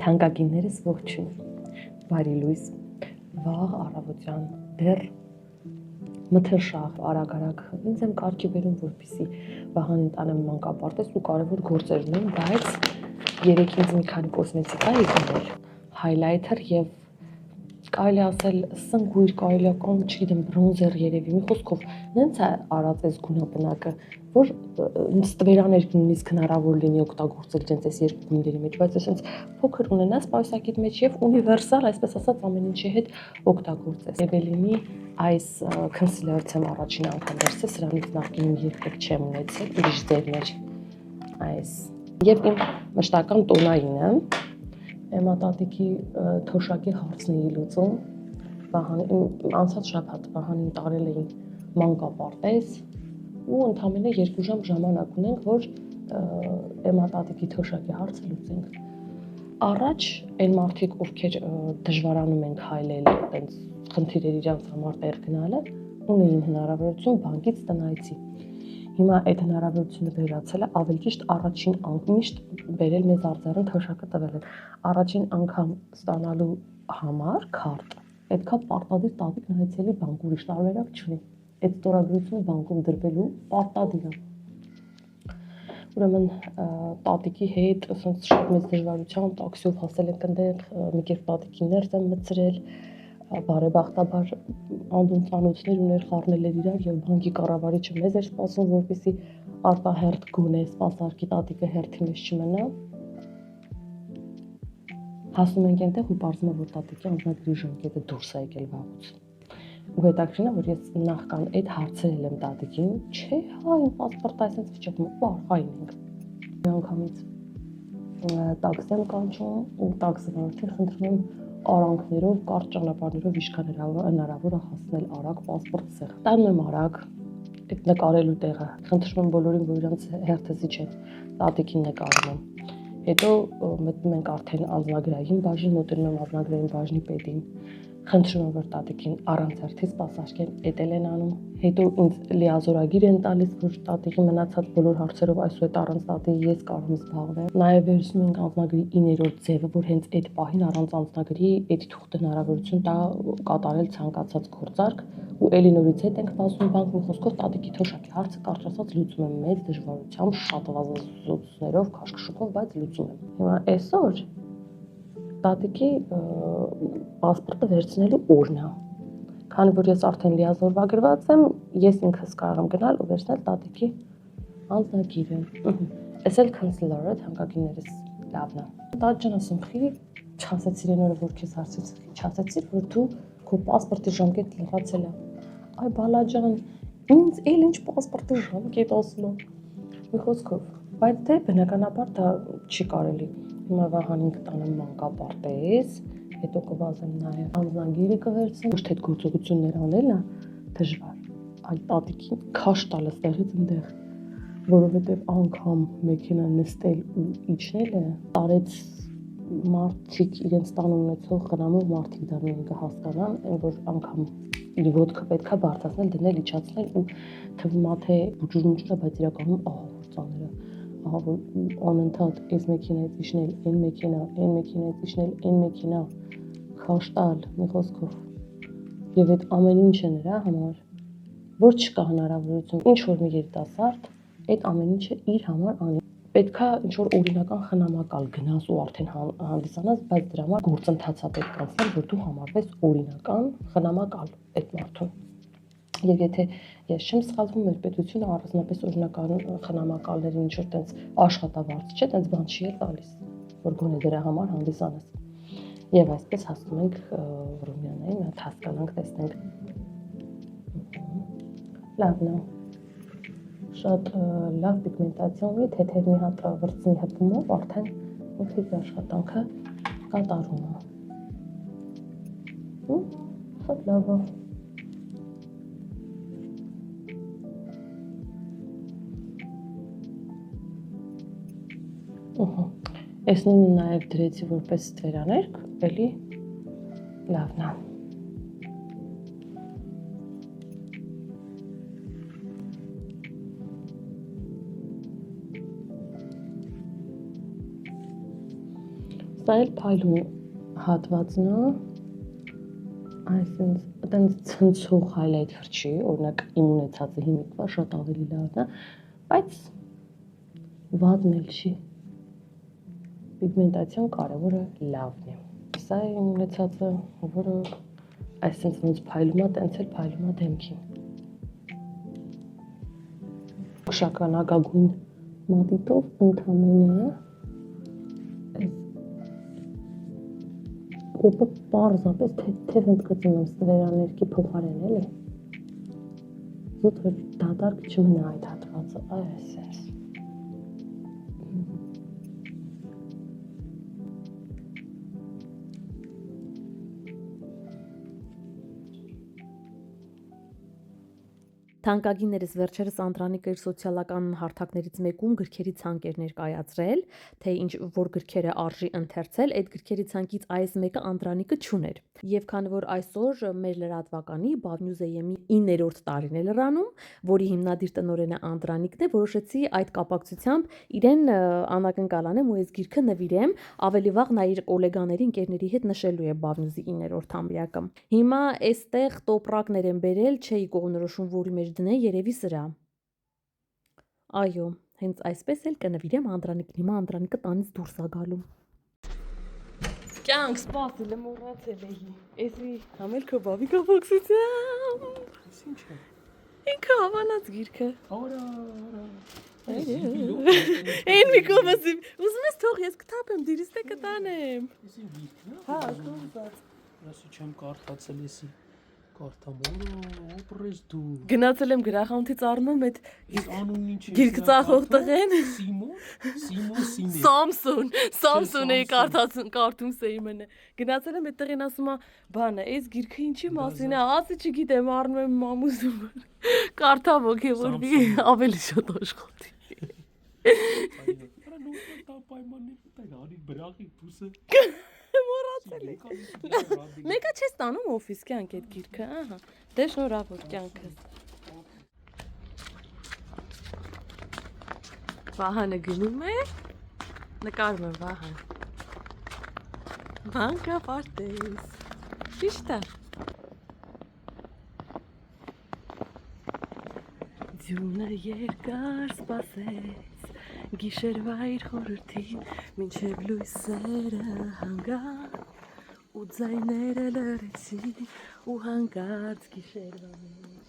Թանկագիններս ողջույն, բարի լույս, վաղ առավոտյան, դեռ մթերշաղ, արագ, ինձ եմ կարգի բերում, որպեսզի վաղան ընտանեմ մանկապարտեզ ու կարևոր գործեր ունեմ, բայց երեկ ինձ մի քանի կոսմետիկա եկել, հայլայթեր եւ կարելի ասել սնգույր, կարելի ակոն, չգիտեմ, բրոնզեր երևի, մի խոսքով նենց է արած այս գունապնակը, որ ստվերաներ նույնիսկ հնարավոր լինի օգտագործել դենց այս երկու գույների մեջ, բայց այսպես փոքր ունենաս պայուսակիդ մեջ եւ ունիվերսալ, այսպես ասած, ամեն ինչի հետ օգտագործես։ Եվելինի այս քոնսիլերից եմ առաջին անգամ վերցրել, սրանից նախկինում երբեք չեմ ունեցել, ուրիշ ձևներ։ Այս եւ իմ մշտական տոնայինը Էմատատիկի թոշակի հարցն էի լուծում, անցած շաբաթ Վահանին տարել էին մանկապարտեզ ու ընդամենը 2 ժամ ժամանակ ունենք, որ էմատատիկի թոշակի հարցը լուծենք։ Առաջ այն մարդիկ, ովքեր դժվարանում են քայլել, այտենց խնդիրներ իրանց համար տեղ գնալը, ունեին հնարավորություն բանկից տնայցի։ Հիմա այդ հնարավորությունը վերացել է, ավելի ճիշտ առաջին անգամ միշտ բերել մեզ արձարան թոշակը տվել են։ Առաջին անգամ ստանալու համար քարտ պետքա պարտադիր տատիկ նայեցելի բանկ, ուրիշ տարբերակ չունի։ Այդ ստորագրությունը բանկում դրվելու պարտադիր է։ Ուրեմն տատիկի հետ ասենց շատ մեծ դժվարությամբ տաքսիով հասել ենք այնտեղ, մի կերպ տատիկի ներս եմ մտցրել, բարեբախտաբար անդուն ծանոթներ ուներ, խառնել էր իրար եւ բանկի կառավարիչը մեզ էր սպասում, որպեսզի արտահերթ գոնե սպասարկի տատիկը հերթի մեջ չմնա։ Հասնում ենք այնտեղ ու պարզվում է, որ տատիկի անձնագրի ժամկետը դուրս է եկել վաղուց։ Ու հետաքրքրին է, որ ես նախքան այդ հարցրել եմ տատիկին, չէ, հա, իմ պասպորտը այսպես վիճակում է, ու արխային ենք։ Միանգամից տաքսի եմ կանչում ու տաքսիվարորդին խնդրում եմ արանքներով, կարճ ճանապարհներով ինչքան հնարավոր է հասնել արագ պասպորտ սեղ։ Տանում եմ արագ այդ նկարելու տեղը։ Խնդրում եմ բոլորին, որ իրանց հերթը զիջեն, տատիկին նկարում եմ։ Հետո մտնում ենք արդեն անձնագրային բաժին, մոտենում եմ անձնագրային բաժնի պետին։ Խնդրում եմ, որ տատիկին առանց հերթի սպասարկեն, էտել են անում։ Հետո ինձ լիազորագիր են տալիս, որ տատիկի մնացած բոլոր հարցերով այսուհետ առանց տատիկի ես կարող եմ զբաղվել։ Նաև վերցնում ենք անձնագրի 9-րդ ձևը, որ հենց այդ պահին առանց անձնագրի այդ թուղթը հնարավորություն տա կատարել ցանկացած գործարք ու էլի նորից հետ ենք բացում բանկ, մի խոսքով տատիկի թոշակի հարցը կարճ ասած լուծում եմ մեծ դժվարությամբ, շատ վազազոտներով, քաշքշուկով, բայց լուծում եմ։ Հիմա այսօր տատիկի պասպորտը վերցնելու օրն է։ Քանի որ ես արդեն լիազորվագրված եմ, ես ինքս կարող եմ գնալ ու վերցնել տատիկի անձնագիրը։ Էս էլ քոնսիլերը թանկագիններս լավն է։ Տատ ջան, ասում խի չասեցիր այն օրը, որ քեզ հարցրեցի, չասեցիր, որ դու քո պասպորտի ժամկետը լրացել է։ Այ բալա ջան, ինձ էլ ինչ պասպորտի ժամկետ ասում է։ Մի խոսքով, բայց դե բնականաբար դա չի կարելի։ Հիմա Վահանին կտանեմ մանկապարտեզ, հետո կվազեմ նաև անձնագիրը կվերցնեմ, ոչ թե այդ գործողություններ անելն է դժվար, այլ տատիկին քաշ տալը ստեղից այնտեղ, որովհետև անգամ մեքենա նստել ու իջնելը տարեց մարդիկ իրենց տան ունեցող խնամող մարդիկ դա միայն կհասկանան, այն որ անգամ իր ոտքը պետքա բարձրացնել, դնել, իջացնել ու թվում է թե բուժումջուր է, բայց իրականում ահավոր ծանր է, ահավոր անընդհատ այս մեքենայից իջնել, այն մեքենայից իջնել, այն մեքենա, քաշտալ, մի խոսքով։ Եվ այդ ամեն ինչը նրա համար, որ չկա հնարավորություն, ինչ որ մի երիտասարդ այդ ամեն ինչը իր համար անի։ Պետքա ինչ-որ օրինական խնամակալ գնաս ու արդեն հանդիսանաս, բայց դրա համար գործընթացա պետք է անցնել, որ դու համարվես օրինական խնամակալ այդ մարդուն։ Եվ եթե ես չեմ սխալվում, մեր պետությունը առանձնապես օրինական խնամակալների ինչ-որ տենց աշխատավարձ չէ, տենց բան չի տալիս, որ գոնե դրա համար հանդիսանաս։ Եվ այսպես հասնում ենք Ռումիանայի, մի հատ հասկանանք, տեսնենք։ Լավն է։ Շատ լավ պիգմենտացիա ունի, թեթև մի հատ վրձնի հպումով արդեն ինքնից աշխատանքը կատարում է։ Շատ լավ է։ Այս նույնը նաև դրեցի որպես ստվերաներկ, էլի լավն է։ Սա էլ փայլուն հատվածն է, այսինքն այտենց ցնցող highlighter չի, օրինակ իմ ունեցածը հիմիկվա շատ ավելի լավն է, բայց վատն էլ չի։ Պիգմենտացիոն կարևորը լավն է։ Սա է իմ ունեցածը, որը այսինքն ոնց փայլում է, տենց էլ փայլում է դեմքին։ Շագանակագույն մատիտով ընդամենը կոպը պարզապես թեթև ընդգծում եմ ստվերաներքի փոխարեն էլի։ Զուտ որ դատարկ չմնա այդ հատվածը, այս։ Թանկագիններս վերջերս Անդրանիկը իր սոցիալական հարթակներից մեկում գրքերի ցանկ էր ներկայացրել, թե ինչ որ գրքերը արժի ընթերցել, այդ գրքերի ցանկից այս մեկը Անդրանիկը չուներ։ Եվ քանի որ այսօր մեր լրատվականի Բավնյուզեյեմի 9-րդ տարին է լրանում, որի հիմնադիր տնօրենը Անդրանիկն է, որոշեցի այդ կապակցությամբ իրեն անակնկալանեմ ու այս գիրքը նվիրեմ, ավելի վաղ նա իր գոլեգաների ընկերների հետ նշելու է Բավնյուզի 9-րդ ամբյակը։ Հիմա այստեղ տոպրակներ են բերել, չէի կողմնորոշում, որի մեջ դնե երևի սրա։ Այո, հենց այսպես էլ կնվիրեմ Անդրանիկին, հիմա Անդրանիկը տանից դուրս է գալու։ Կյանք սպասել եմ մոռացել էի։ Էսի համել քո բավի կապակցությամբ։ Ինչ է։ Ինքը հավանած գիրքը։ Արա։ Այն մի կողմս ուզում ես թող ես կտապեմ, դիրիստե կտանեմ։ Էսի գիրքն է։ Հա, կողմած։ Ասի չեմ կարդացել էսի։ Կարդամորը, օպրես դու։ Գնացել եմ գրախանութից առնում եմ այդ Իսկ անունն ինչ է։ գիրք ծախող տղեն։ Սիմոն։ Սամսուն էի կարդում Սեյմենը։ Գնացել եմ այդ տղեն ասում է, բանը, այս գիրքը ինչի մասին է, ասի չգիտեմ, առնում եմ մամուզում։ Կարդա ոգևորվի ավելի շատ աշխատի։ Արա նույն տա պայմաններ տա արի բրախի փուսը։ Մոռացել եք։ Մեկը չես տանում օֆիս կյանք այդ գիրքը, ահա։ Դե շնորհավոր կյանքս։ Վահանը գնում է։ Նկարում եմ Վահան։ Բանկա պարտես։ Ճիշտ է։ Ձյունը երկար սպասեց, գիշերվա իր խորհրդին, մինչև լույսերը հանգան, ու ձայները լրեցին, ու հանգած գիշերվա մեջ,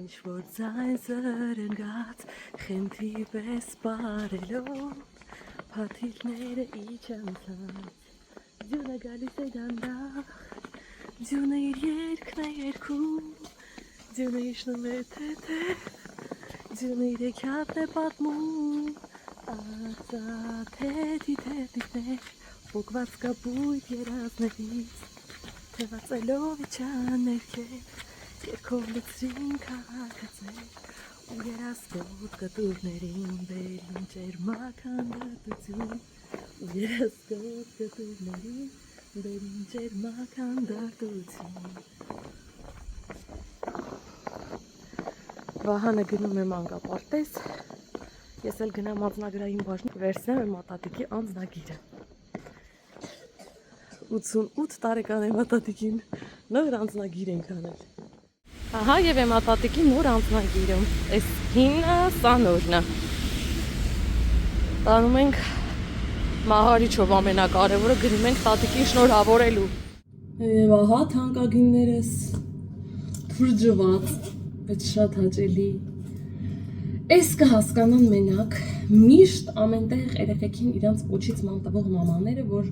ինչ-որ ձայն զրնգաց, խենթի պես պարելով, փաթիլները իջանցած, ձյունը գալիս է դանդաղ, ձյունը իր երկն է երկում, ձյունը իջնում է թեթև, ձյունը իր եքյատն է պատմում, ածաթեթի փոկված կապույտ երազներից, թևածելով իջան ներքև, երկով լցրին քաղաքացել, ու երազկոտ կտուրներին բերին ջերմակ հանդարտություն, ու երազկոտ կտուրներին բերին ջերմակ հանդարտություն։ Վահանը գնում է մանկապարտեզ, ես էլ գնամ անձնագրային բաժին, վերցնեմ եմ մատատիկի անձնագիրը։ 88 տարեկան է մատատիկին, նոր անձնագիր ենք անել։ Ահա եւ է մատատիկի նոր անձնագիրը, այս հինը, սա նորն է։ Տանում ենք մահարիչով ամենակարևորը, գրում ենք տատիկին շնորհավորելու։ Եվ ահա թանկագիններս, թուրջված, բայց շատ հաճելի։ Էս կհասկանան մենակ, միշտ ամենտեղ երեխեքին իրանց կոչից ման տվող մամաները, որ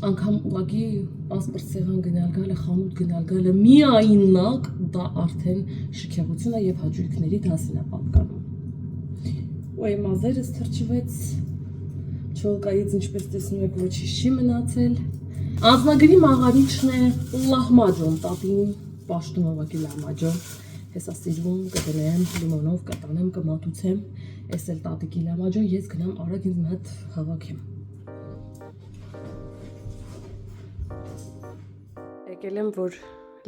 անգամ ուղղակի պասպորտ սեղան գնալ գալը, խանութ գնալ գալը միայնակ դա արդեն շքեղություն է եւ հաճույքների դասին է պատկանում։ Ոյ մազերս թրջվեց, չոլկայից ինչպես տեսնում եք ոչինչ չի մնացել։ Անձնագրի մաղարիչն է լահմաջոն, տատին պաշտում ավակի լահմաջոն։ Հեսա սիրվում կդնեմ, լիմոնով կտանեմ, կմատուցեմ, ես էլ տատիկի լամաջոն, ես գնամ արագ ինձ մի հատ հավաքեմ։ Եկել եմ, որ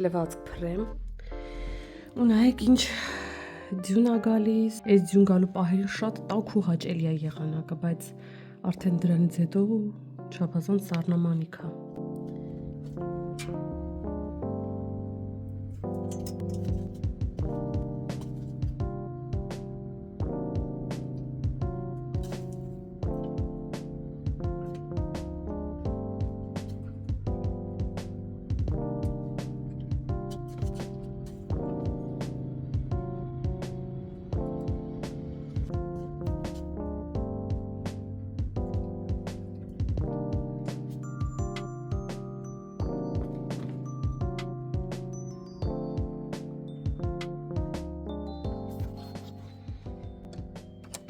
լվացք փռեմ, ու նայեք ինչ ձյուն է գալիս, այս ձյուն գալու պահերին շատ տաք ու հաճելի է եղանակը, բայց Արդեն դրանից հետո չափազանց սառնամանիք է։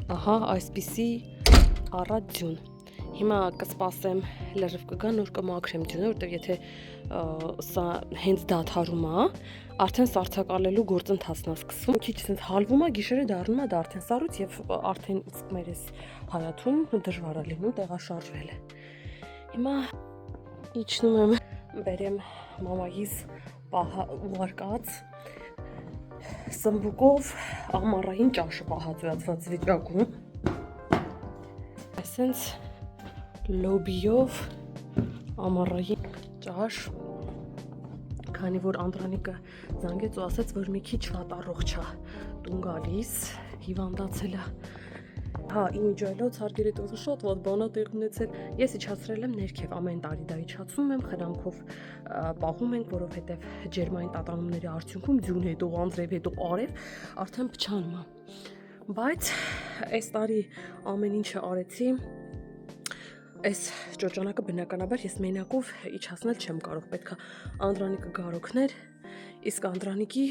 Ահա այսպիսի առատ ձյուն։ Հիմա կսպասեմ լրիվ կգա նոր կմաքրեմ ձյունը, որտեղ եթե սա հենց դադարում է, արդեն սառցակալելու գործընթացն է սկսվում։ Քիչ sense հալվում է, գիշերը դառնում է դա արդեն սառույց եւ արդեն իսկ մեր էս հայաթում դժվար է լինում տեղաշարժվել։ Հիմա իջնում եմ, բերեմ մամայիս ուղարկած սմբուկով ամառային ճաշը պահածված վիճակում։ Այսենց լոբիով ամառային ճաշ, քանի որ Անդրանիկը զանգեց ու ասաց, որ մի քիչ վատ առողջ է, տուն գալիս, հիվանդացել է։ Հա, իմիջայլոց հարգերետոզը շատ վատ բան է տեղ ունեցել։ Ես իջացրել եմ ներքև, ամեն տարի դա իջացնում եմ, խնամքով պահում ենք, որովհետև ջերմային տատանումների արդյունքում ձյուն հետո անձրև հետո արև արդեն փչանում է։ Բայց այս տարի ամեն ինչը արեցի, այս ճոճանակը բնականաբար ես մենակով իջացնել չեմ կարող, պետք է Անդրանիկը գարոքներ, իսկ Անդրանիկի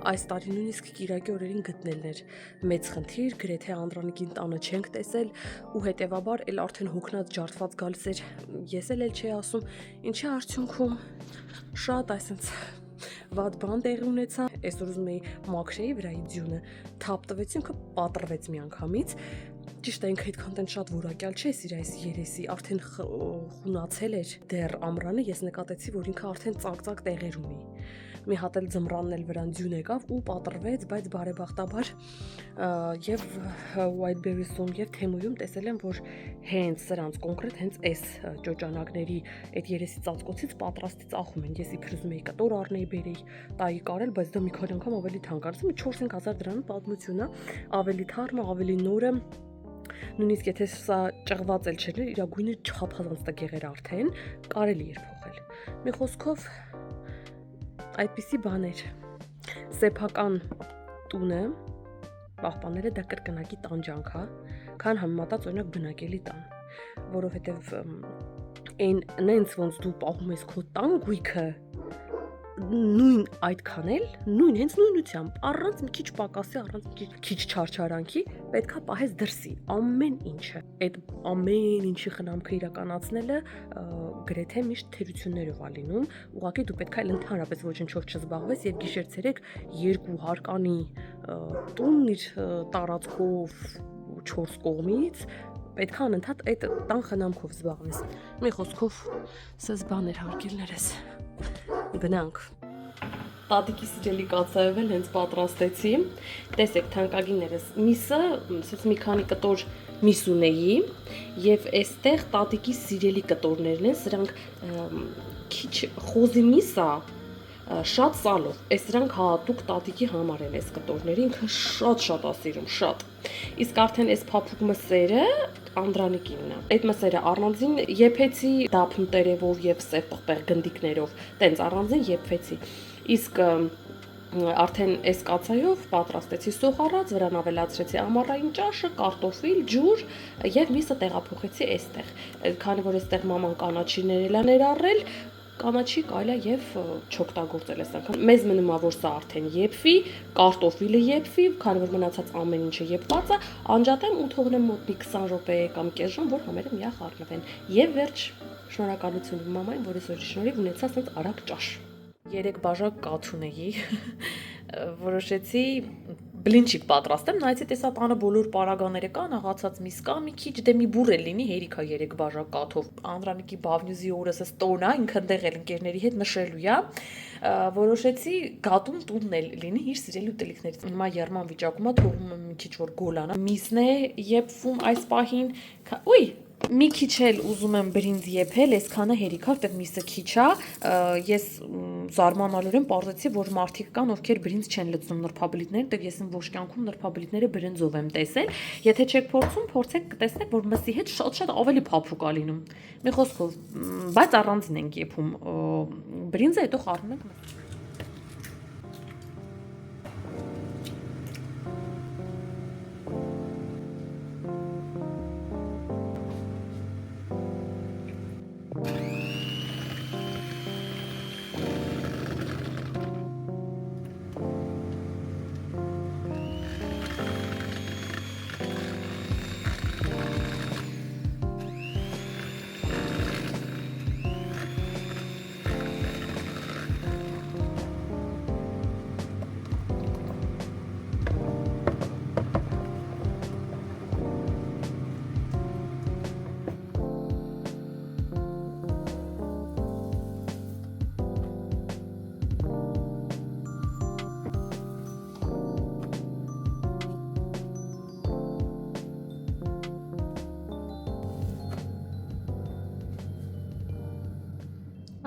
այս տարի նույնիսկ կիրակի օրերին գտնելն էր մեծ խնդիր, գրեթե Անդրանիկին տանը չենք տեսել ու հետևաբար էլ արդեն հոգնած ջարդված գալիս էր, ես էլ չի ասում, ինչի արդյունքում շատ այսպես վատ բան տեղի ունեցա, այսօր ուզում էի մաքրեի վրայի ձյունը, թափ տվեցի, ինքը պատռվեց միանգամից, ճիշտ է ինքը այդքան տեն շատ որակյալ չէ, այս երեսի արդեն խունացել էր դեռ ամռանը, ես նկատեցի, որ ինքը արդեն ծակ-ծակ տեղեր ունի։ Մի հատ էլ ձմռանն էլ վրան ձյուն եկավ ու պատռվեց, բայց բարեբախտաբար եւ Whiteberry-ում եւ Թեմուում տեսել եմ, որ հենց սրանց կոնկրետ հենց այս ճոճանակների այդ երեսի ծածկոցից պատրաստի ծախում են։ Ես իբր ուզում էի կտոր առնեի, բերեի, տայի կարել, բայց դա մի քանի անգամ ավելի թանկ արեցի, 4-5 հազար դրամ պատմություն է, ավելի թարմը, ավելի նորը։ Նույնիսկ եթե սա ճղված էլ չէր, իր գույնը չափազանց տգեղ էր արդեն, կարելի էր փոխել։ Մի խոսքով այդպիսի բաներ։ Սեփական տունը պահպաները դա կրկնակի տանջանք է, քան համեմատած օրինակ բնակելի տան, որովհետև այն նենց ոնց դու պահում ես քո տան գույքը նույն այդքան էլ, նույն հենց նույնությամբ, առանց մի քիչ պակասի, առանց մի քիչ չարչարանքի, պետքա պահես դրսի ամեն ինչը։ Այդ ամեն ինչի խնամքը իրականացնելը գրեթե միշտ թերություններով է լինում, ուղղակի դու պետքա էլ ընդհանրապես ոչնչով չզբաղվես եւ գիշեր-ցերեկ 2 հարկանի տուն իր տարածքով 4 կողմից պետքա անընդհատ այդ տան խնամքով զբաղվես։ Մի խոսքով սես բաներ հարգելներես։ Գնանք։ Տատիկի սիրելի կացայով էլ հենց պատրաստեցի։ Տեսեք թանկագիններս, միսը, ասես մի քանի կտոր միս ունեի եւ այստեղ տատիկի սիրելի կտորներն են, սրանք քիչ խոզի միս է, շատ սալով։ Այս սրանք հատուկ տատիկի համար են այս կտորները, ինքը շատ է սիրում, շատ։ Իսկ արդեն այս փափուկ մսերը Անդրանիկինն է։ Այդ մսերը առանձին եփեցի դափնտերևով եւ սև տղպեղ գնդիկներով, տենց առանձին եփեցի։ Իսկ արդեն այս կացայով պատրաստեցի սոխառած, վրան ավելացրեցի ամառային ճաշը, կարտոֆիլ, ջուր եւ միսը տեղափոխեցի այստեղ։ Քանի որ այստեղ մաման կանաչիներ է ներառել, կանաչի կարելի է եւ չօգտագործել այս անգամ։ Մեզ մնում է որ սա արդեն եփվի, կարտոֆիլը եփվի, քանի որ մնացած ամեն ինչը եփված է, անջատեմ ու թողնեմ մոտ մի 20 րոպե կամ կես ժամ, որ համերը միախ առնվեն։ Եվ վերջ, շնորհակալություն իմ մամային, որ այսօր շնորհիվ ունեցա ասած արագ ճաշ։ 3 բաժակ կաթ ունեի, որոշեցի բլինչիկ պատրաստեմ, նայեցի տեսա տանը բոլոր պարագաները կան, աղացած միս կա, մի քիչ դե մի բուր էլ լինի, հերիքա 3 բաժակ կաթով։ Անդրանիկի բավնյուզի օրս էս տոն է, ինքն դեղ էլ ընկերների հետ նշելու է։ Որոշեցի գատուն տունն էլ լինի իր սիրելի ուտելիքներից։ Հիմա երման վիճակում է, թողում եմ մի քիչ որ գոլանա։ Միսն է եփվում այս պահին։ Ուй, Մի քիչ էլ ուզում եմ բրինձ եփել, այսքանը հերիք է, որտեղ միսը քիչ է։ Ես զարմանալու եմ պարզեցի, որ մարդիկ կան, ովքեր բրինձ չեն լցնում նրբաբլիթներում, դեռ ես իմ ոչ կյանքում նրբաբլիթները բրինձով եմ տեսել։ Եթե չեք փորձում, փորձեք կտեսնեք, որ մսի հետ շատ-շատ ավելի փափուկ է լինում։ Մի խոսքով, բայց առանձին ենք եփում բրինձը, հետո խառնում ենք մսը։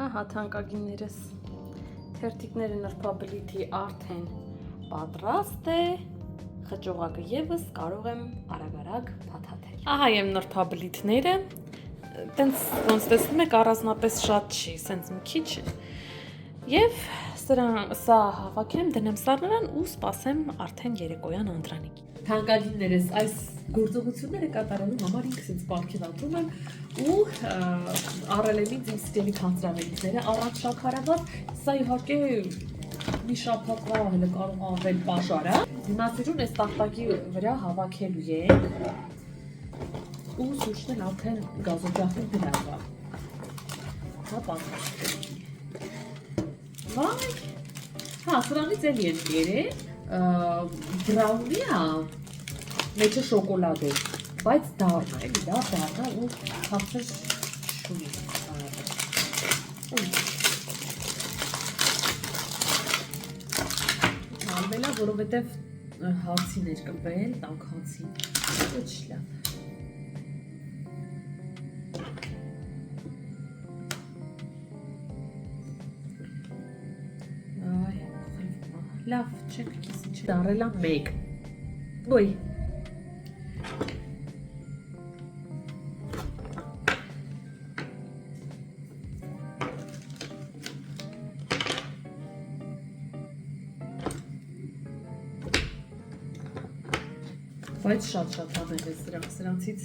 Ահա թանկագիններս, թերթիկները նրբաբլիթի արդեն պատրաստ է, խճողակը եւս կարող եմ արագ փաթաթել։ Ահա եմ նրբաբլիթները, տենց ոնց տեսնում եք առանձնապես շատ չի, սենց մի քիչ եւ սա հավաքեմ, դնեմ սառնարան ու սպասեմ արդեն երեկոյան Անդրանիկի։ Թանկագիններս, այս գործողությունները կատարելու համար ինքս ինձ պարգևատրում եմ ու առել եմ ինձ իմ սիրելի քանձրավերիքները առանց շաքարավազ, սա իհարկե մի շաբաթվա հələ կարող ավել պաշար է։ Հիմա սիրուն այս տախտակի վրա հավաքելու ենք ու սուրճն էլ արդեն գազօջախին դրած է։ Հա պատրաստ է։ Վայ, հա, սրանից էլի են կերել, բրաունի է, մեջը շոկոլադ է, բայց դառն է, էլի դա դառն է ու խաղցր շունի։ Հալվել է, որովհետև հացին էր կպել, տանք հացին, ոչ լավ։ Լավ, չենք կիսի չէ։ Դարել եմ մեկ։ Ոյ։ Բայց շատ համեղ է սրանցից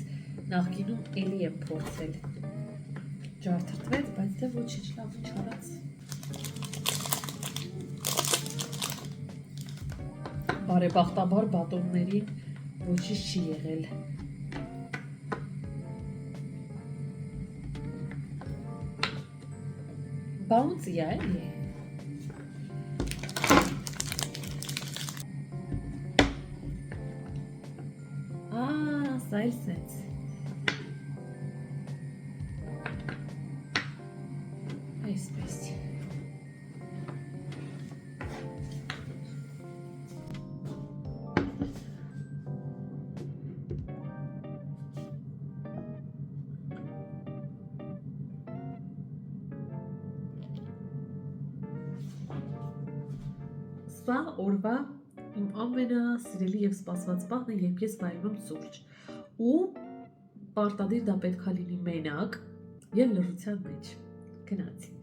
նախկինում էլի եմ փորձել։ Ջարդրտվեց, բայց դե ոչինչ լավ չարած։ Բարեբախտաբար բատոններին ոչինչ չի եղել։ Bouncy է, էլի։ Սա էլ սենց։ Այսպես։ Սա օրվա իմ ամենասիրելի եւ սպասված պահն է, երբ ես վայելում եմ սուրճ։ Ու պարտադիր դա պետք է լինի մենակ եւ լռության մեջ։ Գնացի։